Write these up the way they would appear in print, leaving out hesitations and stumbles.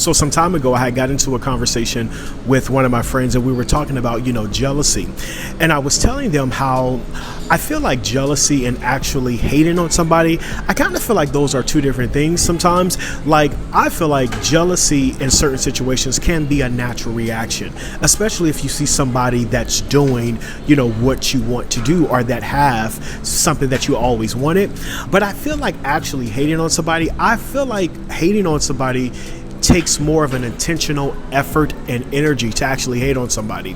So some time ago, I had got into a conversation with one of my friends, and we were talking about, jealousy. And I was telling them how I feel like jealousy and actually hating on somebody, I kind of feel like those are two different things sometimes. Like, I feel like jealousy in certain situations can be a natural reaction, especially if you see somebody that's doing, what you want to do, or that have something that you always wanted. But I feel like actually hating on somebody, takes more of an intentional effort and energy to actually hate on somebody.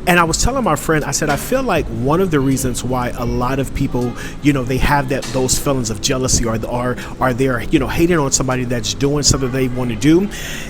And I was telling my friend, I said, I feel like one of the reasons why a lot of people, they have those feelings of jealousy or they're, hating on somebody that's doing something they want to do,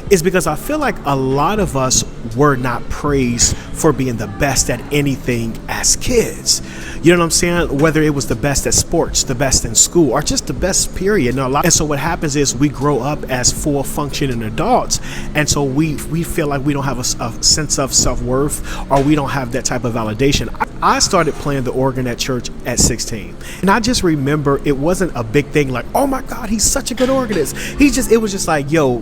is because I feel like a lot of us were not praised for being the best at anything as kids. You know what I'm saying? Whether it was the best at sports, the best in school, or just the best period. And so what happens is we grow up as full functioning adults. And so we feel like we don't have a sense of self-worth, or we don't have that type of validation. I started playing the organ at church at 16. And I just remember it wasn't a big thing like, oh my God, he's such a good organist. It was just like, yo,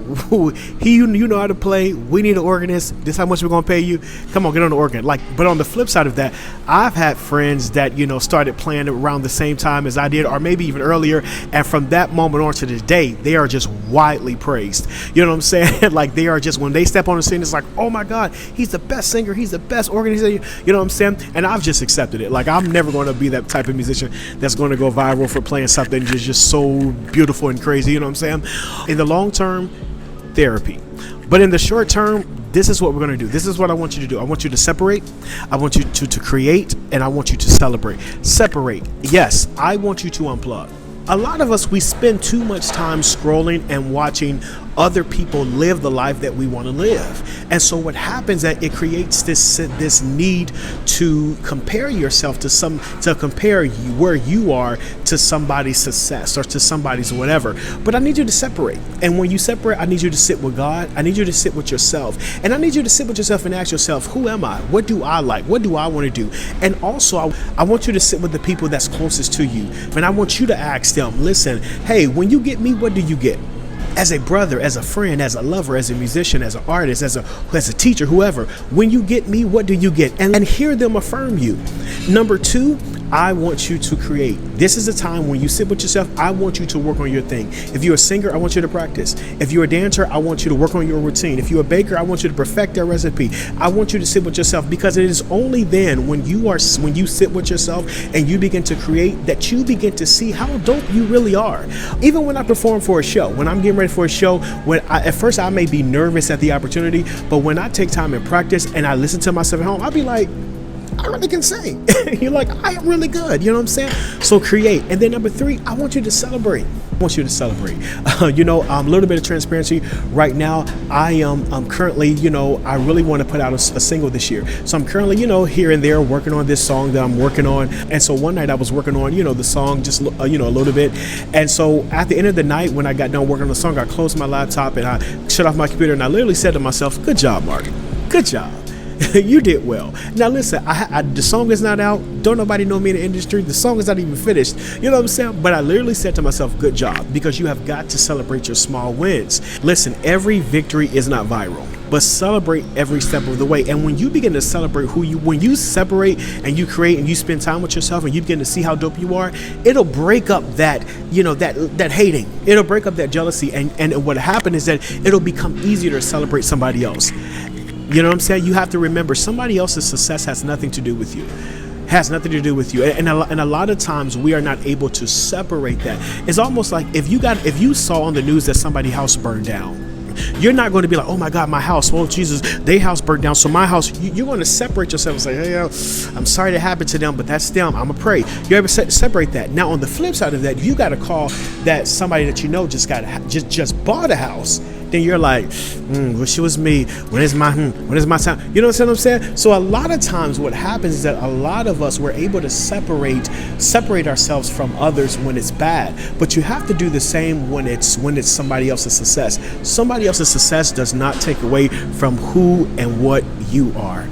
you know how to play. We need an organist. This is how much we're going to pay you. Come on, get on the organ. But on the flip side of that, I've had friends that, started playing around the same time as I did, or maybe even earlier. And from that moment on to today, they are just widely praised. You know what I'm saying? Like, they are just, when they step on the scene, it's like, oh my God, he's the best singer. He's the best organist. You know what I'm saying? And I've just accepted it. Like, I'm never going to be that type of musician that's going to go viral for playing something just so beautiful and crazy. You know what I'm saying? In the long term, therapy. But in the short term, this is what we're going to do. This is what I want you to do. I want you to separate. I want you to create, and I want you to celebrate. Separate. Yes, I want you to unplug. A lot of us, we spend too much time scrolling and watching other people live the life that we want to live. And so what happens that it creates this need to compare yourself to compare where you are to somebody's success or to somebody's whatever. But I need you to separate. And when you separate, I need you to sit with God. I need you to sit with yourself. And I need you to sit with yourself and ask yourself, who am I? What do I like? What do I want to do? And also, I want you to sit with the people that's closest to you. And I want you to ask them, listen, hey, when you get me, what do you get? As a brother, as a friend, as a lover, as a musician, as an artist, as a teacher, whoever, when you get me, what do you get? And hear them affirm you. Number two, I want you to create. This is a time when you sit with yourself. I want you to work on your thing. If you're a singer, I want you to practice. If you're a dancer, I want you to work on your routine. If you're a baker, I want you to perfect that recipe. I want you to sit with yourself, because it is only then when you sit with yourself and you begin to create that you begin to see how dope you really are. Even when I perform for a show, when I'm getting ready for a show, at first I may be nervous at the opportunity, but when I take time and practice and I listen to myself at home, I'll be like, I really can sing. You're like, I am really good. You know what I'm saying? So create. And then number three, I want you to celebrate. I want you to celebrate. A little bit of transparency. Right now, I'm currently, I really want to put out a single this year. So I'm currently, here and there working on this song that I'm working on. And so one night I was working on, the song just, a little bit. And so at the end of the night, when I got done working on the song, I closed my laptop and I shut off my computer, and I literally said to myself, good job, Mark. Good job. You did well. Now listen, the song is not out. Don't nobody know me in the industry. The song is not even finished. You know what I'm saying? But I literally said to myself, good job, because you have got to celebrate your small wins. Listen, every victory is not viral, but celebrate every step of the way. And when you begin to celebrate when you separate and you create and you spend time with yourself and you begin to see how dope you are, it'll break up that, that hating. It'll break up that jealousy. And what happened is that it'll become easier to celebrate somebody else. You know what I'm saying? You have to remember, somebody else's success has nothing to do with you. Has nothing to do with you. And a lot of times we are not able to separate that. It's almost like if you saw on the news that somebody's house burned down, you're not going to be like, oh my God, my house, oh Jesus, their house burned down, so my house. You're going to separate yourself and say, hey, I'm sorry that happened to them, but that's them. I'm going to pray. You're able to separate that. Now, on the flip side of that, you got to call that somebody that just bought a house. Then you're like, wish it was me. When is my time? You know what I'm saying? So a lot of times what happens is that a lot of us, we're able to separate ourselves from others when it's bad. But you have to do the same when it's somebody else's success. Somebody else's success does not take away from who and what you are.